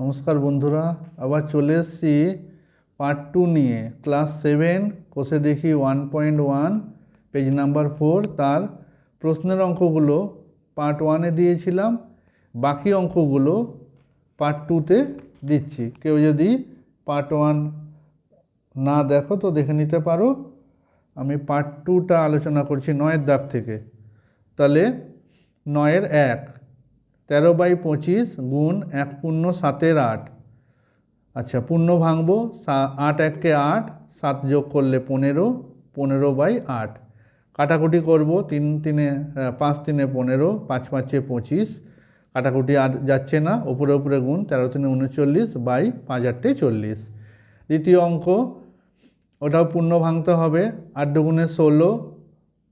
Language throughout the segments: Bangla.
নমস্কার বন্ধুরা, আবার চলে এসেছি পার্ট 2 নিয়ে। ক্লাস 7 কোষে দেখি 1.1 পেজ নাম্বার 4 তার প্রশ্নের অঙ্কগুলো পার্ট 1-এ দিয়েছিলাম, বাকি অঙ্কগুলো পার্ট 2-তে দিচ্ছি। কেউ যদি পার্ট 1 না দেখো তো দেখে নিতে পারো। আমি পার্ট 2টা আলোচনা করছি 9-এর দাগ থেকে। তাহলে 9-এর 1, 13/25 গুণ 1 পূর্ণ 7-এর 8। আচ্ছা, পূর্ণ ভাঙবো। 8 1-কে 8, 7 যোগ করলে 15, 15/8। কাটাকুটি করব, 5 3-এ 15, 5 5-এ 25। কাটাকুটি আর যাচ্ছে না, উপরে উপরে গুণ, 13 3-এ 39 বাই 5 8-এ 40। দ্বিতীয় অঙ্ক, ওটাও পূর্ণ ভাঙতে হবে। 8 দুগুণে 16,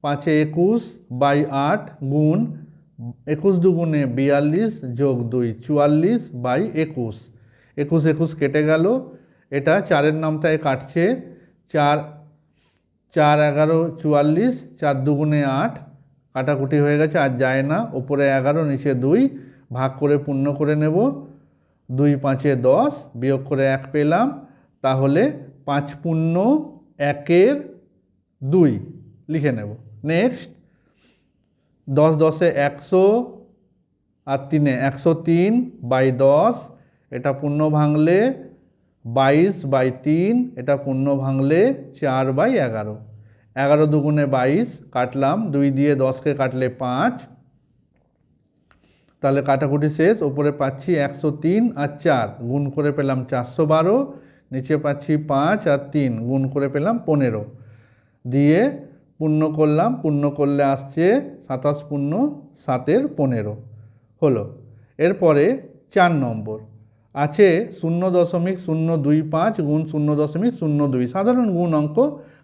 5-এ 21 বাই 8 গুণ 21 দুগুণে 42 যোগ 2 44 বাই 21। 21 21 কেটে গেল, এটা 4-এর নামতায় কাটছে। 4 4 11 44, 4 দুগুণে 8, কাটাকুটি হয়ে গেছে, আর যায় না। ওপরে 11, নিচে 2, ভাগ করে পূর্ণ করে নেব। 2 5-এ 10, বিয়োগ করে 1 পেলাম। তাহলে 5 পূর্ণ 1-এর 2 লিখে নেব। নেক্সট, 10 10-এ 100 আর 3-এ 103 বাই 10। এটা পূর্ণ ভাঙলে 22/3, এটা পূর্ণ ভাঙলে 4/11। 11 দুগুণে 22, কাটলাম। 2 দিয়ে 10-কে কাটলে 5, তাহলে কাটাকুটি শেষ। ওপরে পাচ্ছি 103 আর 4, গুণ করে পেলাম 412। নিচে পাচ্ছি 5 আর 3, গুণ করে পেলাম 15। দিয়ে পূর্ণ করলাম, পূর্ণ করলে আসছে 27 পূর্ণ 7-এর 15 হলো। এরপরে 4 নম্বর আছে 0.025 গুণ 0.02। সাধারণ গুণ অঙ্ক,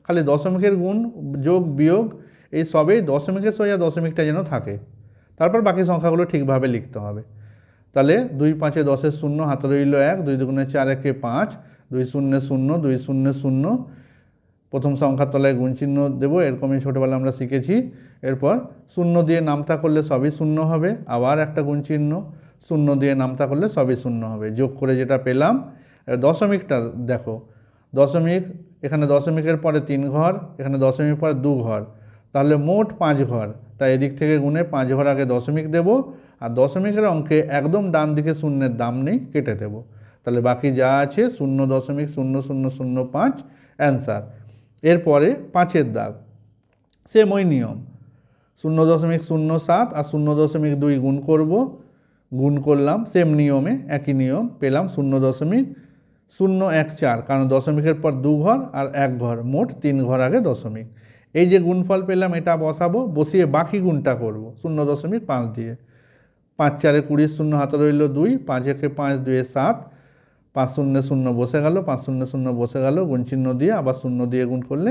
খালি দশমিকের গুণ, যোগ বিয়োগ এই সবেই দশমিকের সোজা দশমিকটা যেন থাকে। তারপর বাকি সংখ্যাগুলো ঠিকভাবে লিখতে হবে। তাহলে 2 5-এ 10-এর 0, হাতে রইল 1। 2 দুগুণে 4 1-এ 5, 2 0 0, 2 0 0। প্রথম সংখ্যার তলায় গুণ চিহ্ন দেবো, এরকমই ছোটোবেলা আমরা শিখেছি। এরপর 0 দিয়ে নামতা করলে সবই 0 হবে, আবার একটা গুণ চিহ্ন। 0 দিয়ে নামতা করলে সবই 0 হবে। যোগ করে যেটা পেলাম, দশমিকটা দেখো। দশমিক, এখানে দশমিকের পরে 3 ঘর, এখানে দশমিকের পরে 2 ঘর, তাহলে মোট 5 ঘর। তাই এদিক থেকে গুণে 5 ঘর আগে দশমিক দেব, আর দশমিকের অঙ্কে একদম ডান দিকে শূন্যের দাম নেই, কেটে দেব। তাহলে বাকি যা আছে 0.0005 অ্যান্সার। এরপরে 5-এর দাগ, সেম ওই নিয়ম। 0.07 আর 0.2 গুণ করব। গুণ করলাম সেম নিয়মে, একই নিয়ম, পেলাম 0.014, কারণ দশমিকের পর 2 ঘর আর 1 ঘর, মোট 3 ঘর আগে দশমিক। এই যে গুণফল পেলাম, এটা বসাবো, বসিয়ে বাকি গুণটা করব 0.5 দিয়ে। 5 4-এ 20, 0 হাতে রইল 2, 5 1-এ 5, 2-এ 7, 5 0 0 বসে গেল, 5 0 0 বসে গেল। গুণ চিহ্ন দিয়ে আবার 0 দিয়ে গুণ করলে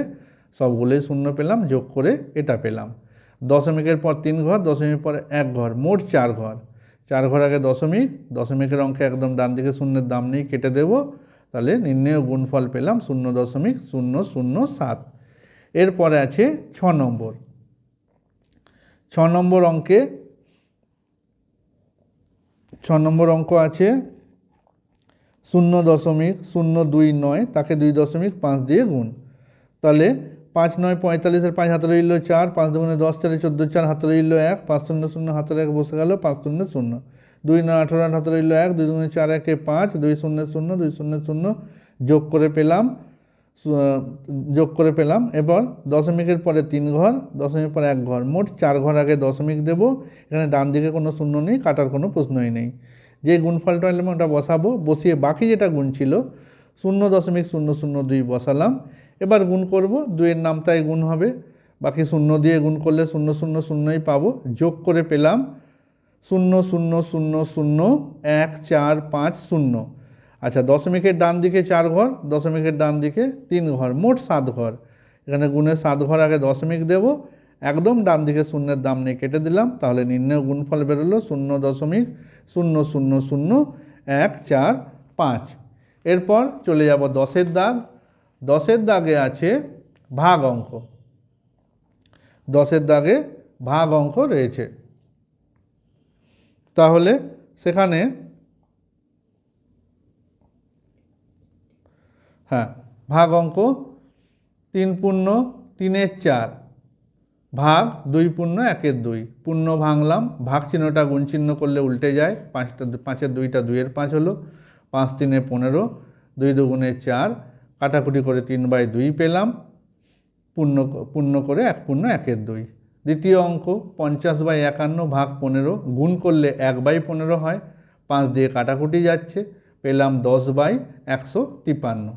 সবগুলোই 0 পেলাম। যোগ করে এটা পেলাম। দশমিকের পর 3 ঘর, দশমিকের পর 1 ঘর, মোট 4 ঘর। 4 ঘর আগে দশমিক, দশমিকের অঙ্কে একদম ডান দিকে শূন্যের দাম নেই, কেটে দেব। তাহলে নির্ণেয় গুণফল পেলাম 0.007। এরপরে আছে 6 নম্বর। 6 নম্বর অঙ্কে 6 নম্বর অঙ্ক আছে 0.029, তাকে 2.5 দিয়ে গুণ। তাহলে 5 9 45-এর 5 হাতে রইল 4, 5 দুগুণে 10 4 14, 4 হাতে রইল 1, 5 0 0 হাতে 1 বসে গেল, 5 0 0। 2 9 18 হাতে রইল 1, 2 দুগুণে 4 1-এ 5, 2 0 0 2 0 0। যোগ করে পেলাম, এবার দশমিকের পরে 3 ঘর, দশমিকের পরে 1 ঘর, মোট 4 ঘর আগে দশমিক দেব। এখানে ডান দিকে কোনো শূন্য নেই, কাটার কোনো প্রশ্নই নেই। যে গুণফলটা এলাম ওটা বসাবো, বসিয়ে বাকি যেটা গুণ ছিল 0.002 বসালাম। এবার গুণ করব, 2-এর নামতায় গুণ হবে, বাকি 0 দিয়ে গুণ করলে 0 0 0ই পাবো। যোগ করে পেলাম 0 0 0 0 1 4 5 0। আচ্ছা, দশমিকের ডান দিকে 4 ঘর, দশমিকের ডান দিকে 3 ঘর, মোট 7 ঘর। এখানে গুণে 7 ঘর আগে দশমিক দেব, একদম ডান দিকে শূন্যের দাম নিয়ে কেটে দিলাম। তাহলে নির্ণয় গুণফল বেরোলো 0.0000145। এরপর চলে যাব 10-এর দাগ। 10-এর দাগে আছে ভাগ অঙ্ক। 10-এর দাগে ভাগ অঙ্ক রয়েছে। তাহলে সেখানে হ্যাঁ, ভাগ অঙ্ক 3 পূর্ণ 3 4 ভাগ 2 পূর্ণ 1 2, পূর্ণ ভাঙলাম, ভাগ চিহ্নটা গুণ চিহ্ন করলে উল্টে যায়, 5-এর 2টা 2-এর 5 হলো, 5 3 15, 2 2 4, কাটাকুটি করে 3/2 পেলাম, পূর্ণ করে 1 পূর্ণ 1 2। দ্বিতীয় অঙ্ক 50/51 ভাগ 15, গুণ করলে 1/15 হয়, 5 দিয়ে কাটাকুটি যাচ্ছে, পেলাম 10/153।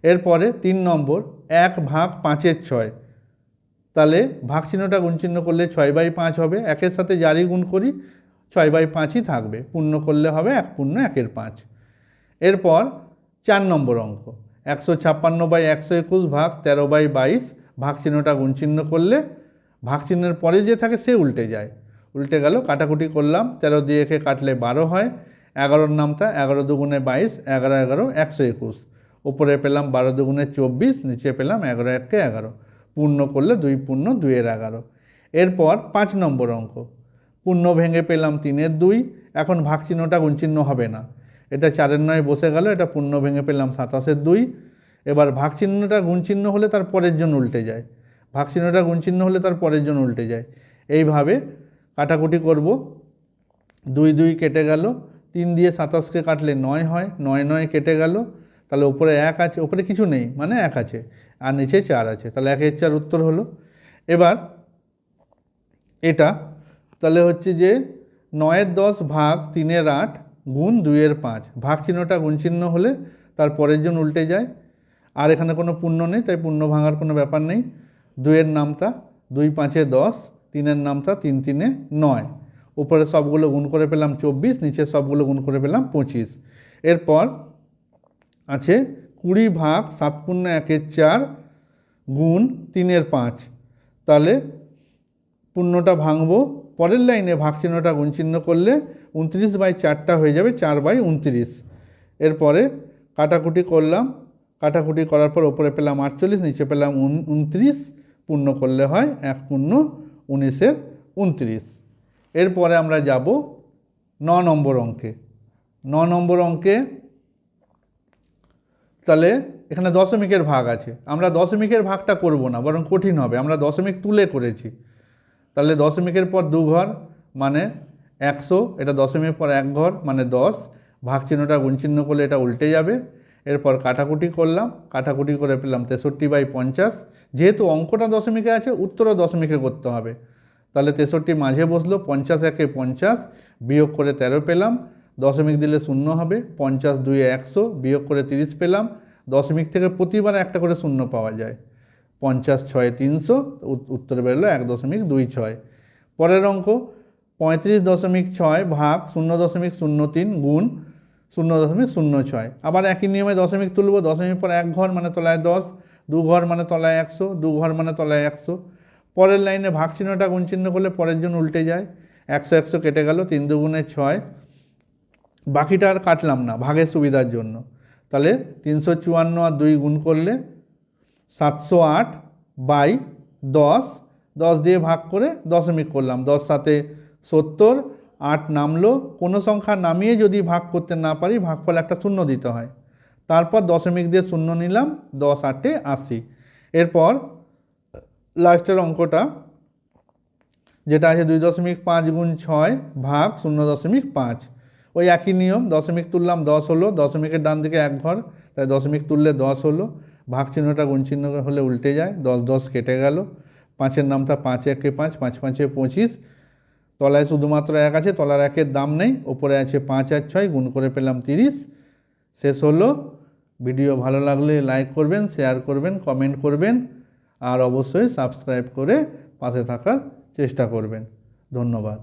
এরপরে 3 নম্বর 1 ভাগ 5-এর 6, তাহলে ভাগ চিহ্নটা গুণ চিহ্ন করলে 6/5 হবে, একের সাথে যারই গুণ করি 6/5ই থাকবে, পূর্ণ করলে হবে 1 পূর্ণ 1-এর 5। এরপর 4 নম্বর অঙ্ক 156/121 ভাগ 13/22, ভাগ চিহ্নটা গুণ চিহ্ন করলে ভাগ চিহ্নের পরে যে থাকে সে উল্টে যায়, উল্টে গেল, কাটাকুটি করলাম, 13 দিয়ে একে কাটলে 12 হয়, 11-র নামতা 11 2 22, 11 11 121, ওপরে পেলাম 12 2 24, নিচে পেলাম 11 1 11, পূর্ণ করলে 2 পূর্ণ 2-এর 11। এরপর 5 নম্বর অঙ্ক পূর্ণ ভেঙে পেলাম 3-এর 2, এখন ভাগ চিহ্নটা গুণ চিহ্ন হবে না, এটা 4-এর 9 বসে গেল, এটা পূর্ণ ভেঙে পেলাম 27-এর 2। এবার ভাগ চিহ্নটা গুণ চিহ্ন হলে তার পরের জন উল্টে যায়, ভাগ চিহ্নটা গুণ চিহ্ন হলে তার পরের জন উল্টে যায়, এইভাবে কাটাকুটি করব, 2 2 কেটে গেল, 3 দিয়ে 27কে কাটলে 9 হয়, 9 9 কেটে গেল, তাহলে উপরে 1 আছে, উপরে কিছু নেই মানে 1 আছে, আর নিচে 4 আছে, তাহলে 1 4 উত্তর হলো। এবার এটা তাহলে হচ্ছে যে 9-এর 10 ভাগ 3-এর 8 গুণ 2-এর 5, ভাগ চিহ্নটা গুণ চিহ্ন হলে তার পরের জন উল্টে যায়, আর এখানে কোনো পূর্ণ নেই তাই পূর্ণ ভাঙার কোনো ব্যাপার নেই, 2-এর নামতা 2 5 10, 3-এর নামতা 3 3 9, উপরে সবগুলো গুণ করে পেলাম 24, নিচে সবগুলো গুণ করে পেলাম 25। এরপর আছে 20 ভাগ 7 পূর্ণ 1-এর 4 গুণ 3-এর 5, তাহলে পূর্ণটা ভাঙবো, পরের লাইনে ভাগ চিহ্নটা গুণ চিহ্ন করলে 29/4টা হয়ে যাবে 4/29। এরপরে কাটাকুটি করলাম, কাটাকুটি করার পর ওপরে পেলাম 48, নিচে পেলাম 29, পূর্ণ করলে হয় 1 পূর্ণ 19-এর 29। এরপরে আমরা যাব 9 নম্বর অঙ্কে। 9 নম্বর অঙ্কে তাহলে এখানে দশমিকের ভাগ আছে, আমরা দশমিকের ভাগটা করব না, বরং কঠিন হবে, আমরা দশমিক তুলে করেছি, তাহলে দশমিকের পর 2 ঘর মানে 100, এটা দশমিকের পর 1 ঘর মানে 10, ভাগ চিহ্নটা গুণ চিহ্ন করলে এটা উল্টে যাবে। এরপর কাটাকুটি করলাম, কাটাকুটি করে পেলাম 63/50, যেহেতু অঙ্কটা দশমিকে আছে উত্তরও দশমিকে করতে হবে, তাহলে 63 মাঝে বসলো, 50 1 50, বিয়োগ করে 13 পেলাম, দশমিক দিলে 0 হবে, 50 2 100, বিয়োগ করে 30 পেলাম, দশমিক থেকে প্রতিবার একটা করে 0 পাওয়া যায়, 50 6 300, উত্তর বেরোলো 1.26। পরের অঙ্ক 35.6 ভাগ 0.03 গুণ 0.06, আবার একই নিয়মে দশমিক তুলব, দশমিক পর 1 ঘর মানে তলায় 10, 2 ঘর মানে তলায় 100, 2 ঘর মানে তলায় 100, পরের লাইনে ভাগ চিহ্নটা গুণ চিহ্ন করলে পরের জন উল্টে যায়, 100 100 কেটে গেল, 3 2 6, বাকিটা আর কাটলাম না ভাগের সুবিধার জন্য, তাহলে 354 আর 2 গুণ করলে 708/10, 10 দিয়ে ভাগ করে দশমিক করলাম, 10 7 70, 8 নামলো, কোনো সংখ্যা নামিয়ে যদি ভাগ করতে না পারি ভাগফল একটা শূন্য দিতে হয়, তারপর দশমিক দিয়ে শূন্য নিলাম, 10 8 80। এরপর লাস্টের অঙ্কটা যেটা আছে 2.5 গুণ 6 ভাগ 0.5, ওই একই নিয়ম, দশমিক তুললাম 10 হলো, দশমিকের ডান দিকে 1 ঘর তাই দশমিক তুললে 10 হলো, ভাগ চিহ্নটা গুণ চিহ্ন হলে উল্টে যায়, 10 10 কেটে গেল, 5-এর নামটা 5 1 5, 5 5 25, তলায় শুধুমাত্র 1 আছে, তলার 1-এর দাম নেই, ওপরে আছে 5 আর 6, গুণ করে পেলাম 30। শেষ হলো। ভিডিও ভালো লাগলে লাইক করবেন, শেয়ার করবেন, কমেন্ট করবেন, আর অবশ্যই সাবস্ক্রাইব করে পাশে থাকার চেষ্টা করবেন। ধন্যবাদ।